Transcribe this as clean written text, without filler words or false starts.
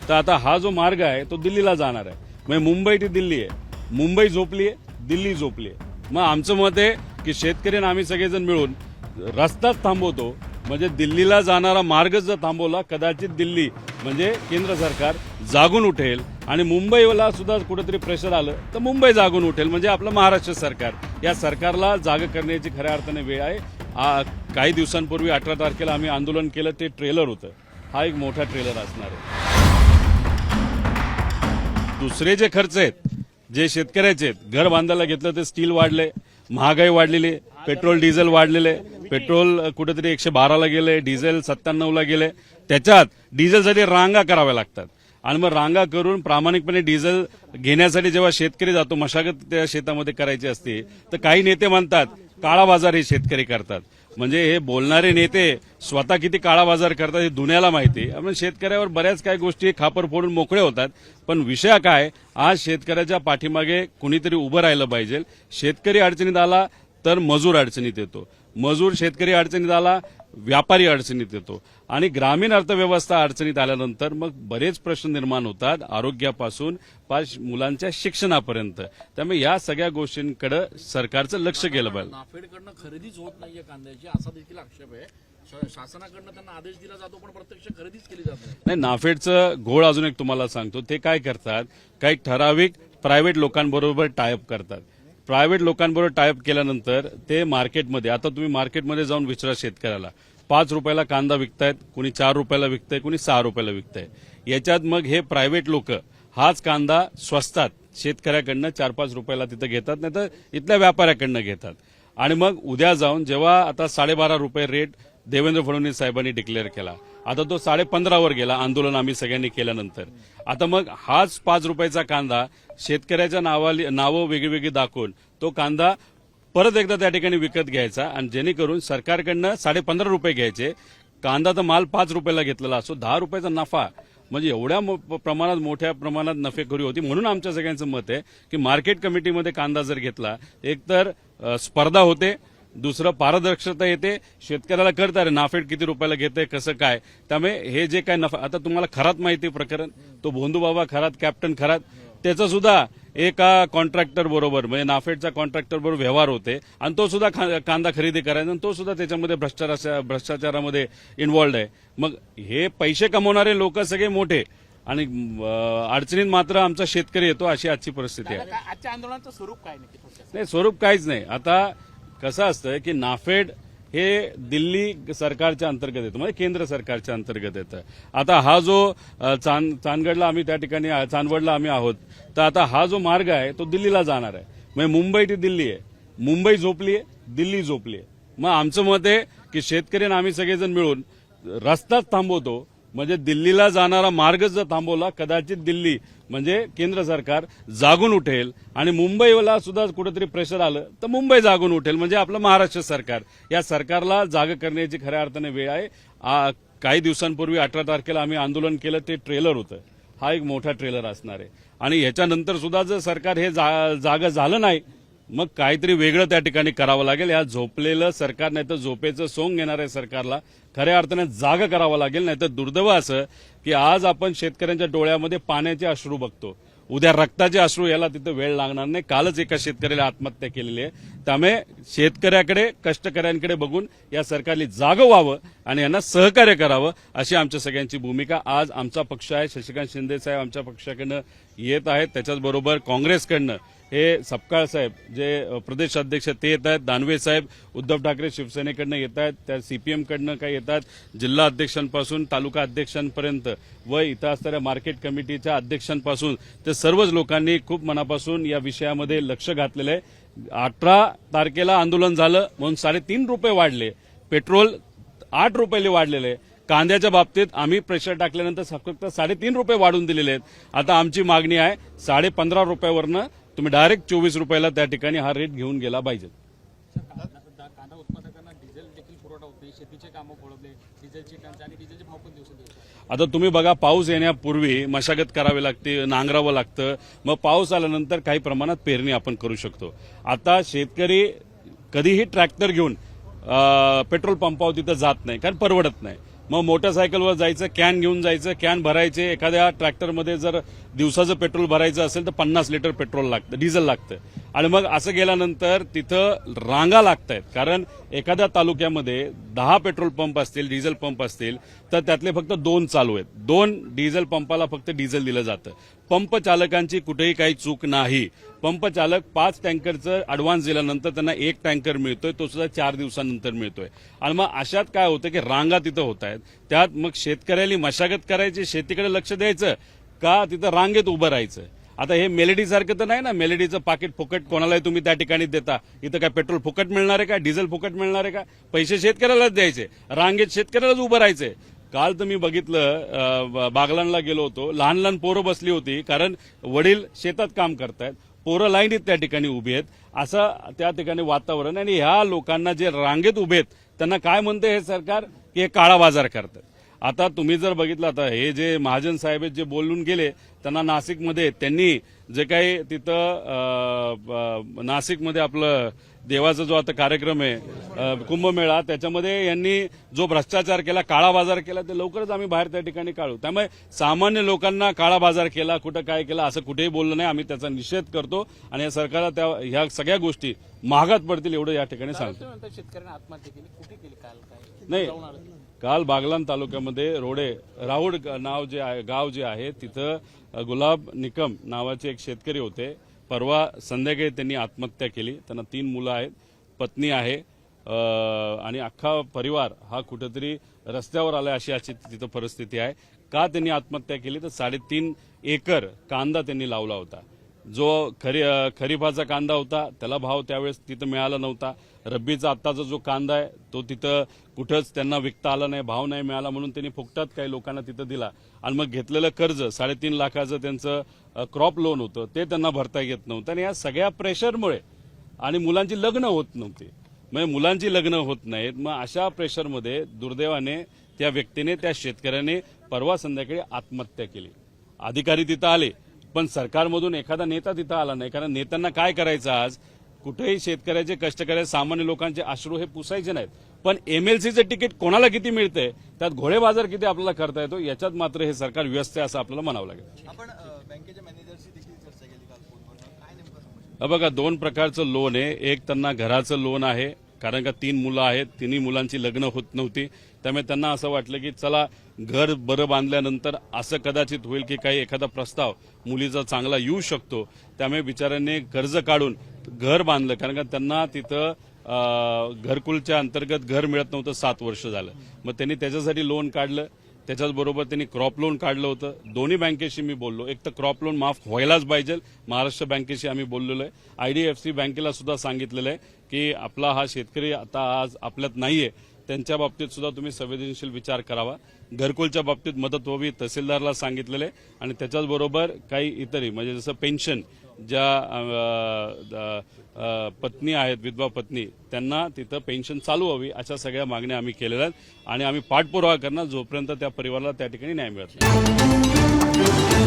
तर आता हा जो मार्ग आहे तो दिल्लीला जाणार आहे. म्हणजे मुंबई ती दिल्ली आहे, मुंबई झोपली आहे, दिल्ली झोपली आहे. मग आमचं मत आहे की शेतकरी आणि आम्ही सगळेजण मिळून रस्ताच थांबवतो. म्हणजे दिल्लीला जाणारा मार्ग जर थांबवला, कदाचित दिल्ली म्हणजे केंद्र सरकार जागून उठेल आणि मुंबईला सुद्धा कुठेतरी प्रेशर आलं तर मुंबई जागून उठेल. म्हणजे आपलं महाराष्ट्र सरकार, या सरकारला जाग करण्याची खऱ्या अर्थाने वेळ आहे. काही दिवसांपूर्वी 18 तारखेला आम्ही आंदोलन केलं, ते ट्रेलर होतं. हा एक मोठा ट्रेलर असणार आहे. दुसरे जे खर्च आहेत, जे शेतकऱ्याचे आहेत, घर बांधायला घेतलं ते स्टील वाढले, महागाई वाढलेली, पेट्रोल डिझेल वाढलेले. पेट्रोल कुठेतरी 112ला गेले, डिझेल 97ला गेले. त्याच्यात डिझेलसाठी रांगा कराव्या लागतात आणि मग रांगा करून प्रामाणिकपणे डिझेल घेण्यासाठी जेव्हा शेतकरी जातो, मशागत त्या शेतामध्ये करायची असते, तर काही नेते म्हणतात काळा बाजार हे शेतकरी करतात. म्हणजे हे बोलणारे नेते स्वतः किती काळा बाजार करतात हे दुनियाला माहिती. आपण शेतकऱ्यावर बऱ्याच काही गोष्टी खापर फोडून मोकळे होतात. पण विषय काय, आज शेतकऱ्याच्या पाठीमागे कुणीतरी उभं राहिलं पाहिजे. शेतकरी अडचणीत आला तर मजूर अडचणीत येतो, मजूर शेतकरी अडचणीत आला, व्यापारी अडचणीत येतो आणि ग्रामीण अर्थव्यवस्था अडचणीत आल्यानंतर मग बरेच प्रश्न निर्माण होतात, आरोग्यापासून मुलांच्या शिक्षणापर्यंत. त्यामुळे या सगळ्या गोष्टींकडे सरकारचं लक्ष गेलं पाहिजे. नाफेडकडनं खरेदीच होत नाहीये कांद्याची, असा देखील आक्षेप आहे. शासनाकडनं त्यांना आदेश दिला जातो पण प्रत्यक्ष खरेदीच केली जात नाही. नाफेडचं घोळ अजून एक तुम्हाला सांगतो. ते काय करतात, काही ठराविक प्रायव्हेट लोकांबरोबर टायअप करतात. प्रायव्हेट लोकांबरोबर टायअप केल्यानंतर ते मार्केटमध्ये, आता तुम्ही मार्केटमध्ये जाऊन विचारा शेतकऱ्याला, 5 रुपयाला कांदा विकतायत, कोणी 4 रुपयाला विकताय, कोणी 6 रुपयाला विकताय. याच्यात मग हे प्रायव्हेट लोक हाच कांदा स्वस्तात शेतकऱ्याकडनं 4-5 रुपयाला तिथं घेतात, नाही तर इथल्या व्यापाऱ्याकडनं घेतात. आणि मग उद्या जाऊन जेव्हा आता 12.5 रुपये रेट देवेंद्र फडणवीस साहेबांनी डिक्लेअर केला, आता तो 15.5वर गेला आंदोलन आम्ही सगळ्यांनी केल्यानंतर. आता मग हाच 5 रुपयाचा कांदा शेतकऱ्याच्या नावं वेगळी दाखवून तो कांदा परत एकदा त्या ठिकाणी विकत घ्यायचा आणि जेणेकरून सरकारकडनं 15.5 रुपये घ्यायचे. कांदा तर माल 5 रुपयाला घेतलेला असो, 10 रुपयाचा नफा. म्हणजे एवढ्या प्रमाणात, मोठ्या प्रमाणात नफेखोरी होती. म्हणून आमच्या सगळ्यांचं मत आहे की मार्केट कमिटीमध्ये कांदा जर घेतला, एकतर स्पर्धा होते, दुसरं पारदर्शकता येते, शेतकऱ्याला कळतं अरे नाफेड किती रुपयाला घेते, कसं काय. त्यामुळे हे जे काय नफा, आता तुम्हाला खरात माहिती प्रकरण, तो भोंदूबाबा खरात, कॅप्टन खरात, त्याचं सुद्धा एका कॉन्ट्रॅक्टर बरोबर, म्हणजे नाफेडच्या कॉन्ट्रॅक्टर बरोबर व्यवहार होते आणि तो सुद्धा कांदा खरेदी करायचा आणि तो सुद्धा त्याच्यामध्ये भ्रष्टाचारामध्ये इन्व्हॉल्ड आहे. मग हे पैसे कमवणारे लोक सगळे मोठे आणि अडचणीत मात्र आमचा शेतकरी येतो, अशी आजची परिस्थिती आहे. आजच्या आंदोलनाचं स्वरूप काय नाही, स्वरूप काहीच नाही. आता कसं असतं की नाफेड हे दिल्ली सरकारच्या अंतर्गत येतं, म्हणजे केंद्र सरकारच्या अंतर्गत येतं. आता हा जो चांदगडला आम्ही त्या ठिकाणी, चांदवडला आम्ही आहोत, तर आता हा जो मार्ग आहे तो दिल्लीला जाणार आहे. म्हणजे मुंबई ती दिल्ली आहे, मुंबई झोपली आहे, दिल्ली झोपली आहे. मग आमचं मत आहे की शेतकरी आणि आम्ही सगळेजण मिळून रस्ताच थांबवतो. म्हणजे दिल्लीला जाणारा मार्ग जर थांबवला, कदाचित दिल्ली म्हणजे केंद्र सरकार जागून उठेल आणि मुंबईला सुद्धा कुठेतरी प्रेशर आलं तर मुंबई जागून उठेल. म्हणजे आपलं महाराष्ट्र सरकार, या सरकारला जाग करण्याची खऱ्या अर्थाने वेळ आहे. काही दिवसांपूर्वी 18 तारखेला आम्ही आंदोलन केलं, ते ट्रेलर होतं. हा एक मोठा ट्रेलर असणार आहे आणि ह्याच्यानंतर सुद्धा जर सरकार हे जागा झालं नाही, मग काहीतरी वेगळं त्या ठिकाणी करावं लागेल. या झोपलेलं सरकार, नाही तर झोपेचं सोंग घेणाऱ्या सरकारला खऱ्या अर्थाने जागा करावं लागेल. नाही तर दुर्दैव असं की आज आपण शेतकऱ्यांच्या डोळ्यामध्ये पाण्याचे अश्रू बघतो, उद्या रक्ताचे अश्रू याला तिथं वेळ लागणार नाही. कालच एका शेतकऱ्याला आत्महत्या केलेली आहे. त्यामुळे शेतकऱ्याकडे, कष्टकऱ्यांकडे बघून या सरकारला जागं व्हावं आणि यांना सहकार्य करावं, अशी आमच्या सगळ्यांची भूमिका. आज आमचा पक्ष आहे, शशिकांत शिंदे साहेब आमच्या पक्षाकडनं येत आहेत, त्याच्याचबरोबर काँग्रेसकडनं हे सपकाळ साहेब जे प्रदेश अध्यक्ष ते येत आहेत, दानवे साहेब उद्धव ठाकरे शिवसेनेकडनं येत आहेत, त्या सीपीएमकडनं काही येतात, जिल्हा अध्यक्षांपासून तालुका अध्यक्षांपर्यंत व इथं असणाऱ्या मार्केट कमिटीच्या अध्यक्षांपासून ते सर्वच लोकांनी खूप मनापासून या विषयामध्ये लक्ष घातलेलं आहे. 18 तारखेला आंदोलन झालं म्हणून 3.5 रुपये वाढले, पेट्रोल 8 रुपयाले वाढलेले. कांद्याच्या बाबतीत आम्ही प्रेशर टाकल्यानंतर फक्त 3.5 रुपये वाढून दिलेले आहेत. आता आमची मागणी आहे 15.5 रुपयावरनं तुम्ही डायरेक्ट 24 रुपयाला त्या ठिकाणी हा रेट घेऊन गेला पाहिजे. कांदा उत्पादकांना डिझेल देखील पुरवठा होते, शेतीचे कामं खोळंबले, डिझेलची टंचाई आणि डिझेलचे भाव पण दिवसेंदिवस. आता तुम्ही बघा, पाऊस येण्यापूर्वी मशागत करावी लागते, नांगरावं लागतं, मग पाऊस आल्यानंतर काही प्रमाणात पेरणी आपण करू शकतो. आता शेतकरी कधीही ट्रॅक्टर घेऊन पेट्रोल पंपावर तिथं जात नाही, कारण परवडत नाही. मग मोटरसायकलवर जायचं, कॅन घेऊन जायचं, कॅन भरायचे. एखाद्या ट्रॅक्टरमध्ये जर दिवसाचं पेट्रोल भरायचं असेल तर 50 लिटर पेट्रोल लागतं, डिझेल लागतं. आणि मग असं गेल्यानंतर तिथं रांगा लागत आहेत. कारण एखाद्या तालुक्यामध्ये 10 पेट्रोल पंप असतील, डिझेल पंप असतील, तर त्यातले फक्त 2 चालू आहेत. 2 डिझेल पंपाला फक्त डिझेल दिलं जातं. पंप चालकांची कुठेही काही चूक नाही. पंप चालक 5 टँकरचं ॲडव्हान्स दिल्यानंतर त्यांना 1 टँकर मिळतोय, तो सुद्धा 4 दिवसानंतर मिळतोय. आणि मग अशात काय होतं की रांगा तिथं होत आहेत. त्यात मग शेतकऱ्याला मशागत करायची, शेतीकडे लक्ष द्यायचं का तिथं रांगेत उभं राहायचं. आता हे मेलेडी सारखं तर नाही ना, मेलेडीचं पाकिट फुकट कोणालाही तुम्ही त्या ठिकाणी देता. इथं काय पेट्रोल फुकट मिळणार आहे का, डिझेल फुकट मिळणार आहे का? पैसे शेतकऱ्यालाच द्यायचे, रांगेत शेतकऱ्यालाच उभं राहायचंय. काल तर मी बघितलं, बागलाणला गेलो होतो, लहान लहान पोरं बसली होती, कारण वडील शेतात काम करतायत, पोरं लाईनीत त्या ठिकाणी उभी आहेत. असं त्या ठिकाणी वातावरण. आणि ह्या लोकांना जे रांगेत उभे आहेत त्यांना काय म्हणते हे सरकार की हे काळा बाजार करतात. आता तुम्ही जर बघितलं, आता हे जे महाजन साहेब जे बोलून गेले, त्यांना नाशिकमध्ये त्यांनी जे काही तिथं नाशिकमध्ये आपलं देवाचा जो आता कार्यक्रम आहे कुंभमेळा, त्याच्यामध्ये यांनी जो भ्रष्टाचार केला, काळा बाजार केला, ते लवकरच आम्ही बाहेर त्या ठिकाणी काढू. त्यामुळे सामान्य लोकांना काळा बाजार केला, कुठं काय केलं असं कुठेही बोललं नाही. आम्ही त्याचा निषेध करतो आणि या सरकारला त्या ह्या सगळ्या गोष्टी महागात पडतील एवढं या ठिकाणी सांगतो. शेतकऱ्यांनी आत्महत्या केली, कुठे केली, काल काय नाही, काल बागलाण तालुक्यामध्ये रोडे राहुड नाव जे आहे, गाव जे आहे, तिथं गुलाब निकम नावाचे एक शेतकरी होते. परवा संध्याकाळी त्यांनी आत्महत्या केली. त्यांना 3 मुलं आहेत, पत्नी आहे, आणि अख्खा परिवार हा कुठेतरी रस्त्यावर आलाय अशी तिथं परिस्थिती आहे. का त्यांनी आत्महत्या केली तर 3.5 एकर कांदा त्यांनी लावला होता. जो खरीपाचा कांदा होता त्याला भाव त्यावेळेस तिथं मिळाला नव्हता. रब्बीचा आत्ताचा जो कांदा आहे तो तिथं कुठंच त्यांना विकता आला नाही, भाव नाही मिळाला, म्हणून त्यांनी फुकटात काही लोकांना तिथं दिला. आणि मग घेतलेलं कर्ज 3.5 लाखाचं त्यांचं क्रॉप लोन होतं, ते त्यांना भरता येत नव्हतं. आणि या सगळ्या प्रेशरमुळे, आणि मुलांची लग्न होत नव्हती, म्हणजे मुलांची लग्न होत नाहीत. मग अशा प्रेशरमध्ये दुर्दैवाने त्या व्यक्तीने, त्या शेतकऱ्याने परवा संध्याकाळी आत्महत्या केली. अधिकारी तिथं आले, पण सरकारमधून एखादा नेता तिथं आला नाही. कारण नेत्यांना काय करायचं, आज कुठेही शेतकऱ्याचे, कष्टकऱ्याचे, सामान्य लोकांचे अश्रू हे पुसायचे नाहीत. पण एमएलसीचं तिकीट कोणाला किती मिळतंय, त्यात घोडे बाजार किती आपल्याला करता येतो, याच्यात मात्र हे सरकार व्यस्त आहे असं आपल्याला म्हणावं लागेल. आपण बँकेच्या मॅनेजरशी देखील चर्चा केली काल फोनवर, काय नेमकं समजलं? बघा, 2 प्रकारचं लोन आहे. एक त्यांना घराचं लोन आहे, कारण का 3 मुलं आहेत, 3ही मुलांची लग्न होत नव्हती. त्यामुळे त्यांना असं वाटलं की चला घर बरं बांधल्यानंतर असं कदाचित होईल की काही एखादा प्रस्ताव मुलीचा चांगला येऊ शकतो. त्यामुळे बिचाऱ्यांनी कर्ज काढून घर बांधलं, कारण का त्यांना तिथं घरकुलच्या अंतर्गत घर मिळत नव्हतं, 7 वर्ष झालं. मग त्यांनी त्याच्यासाठी लोन काढलं. त्याच्याचबरोबर त्यांनी क्रॉप लोन काढलं होतं. दोन्ही बँकेशी मी बोललो. एक तर क्रॉप लोन माफ व्हायलाच पाहिजे, महाराष्ट्र बँकेशी आम्ही बोललेलो आहे. आयडीएफसी बँकेला सुद्धा सांगितलेलं आहे की आपला हा शेतकरी आता आज आपल्यात नाहीये, त्यांच्या बाबतीत सुद्धा तुम्ही संवेदनशील विचार करावा. घरकुलच्या बाबतीत मदत व्हावी, तहसीलदारला सांगितलेलं आहे. आणि त्याच्याचबरोबर काही इतरही, म्हणजे जसं पेन्शन, ज्या पत्नी आहेत, विधवा पत्नी, त्यांना तिथं पेन्शन चालू व्हावी, अशा सगळ्या मागण्या आम्ही केलेल्या आहेत. आणि आम्ही पाठपुरावा करणार जोपर्यंत त्या परिवाराला त्या ठिकाणी न्याय मिळत नाही.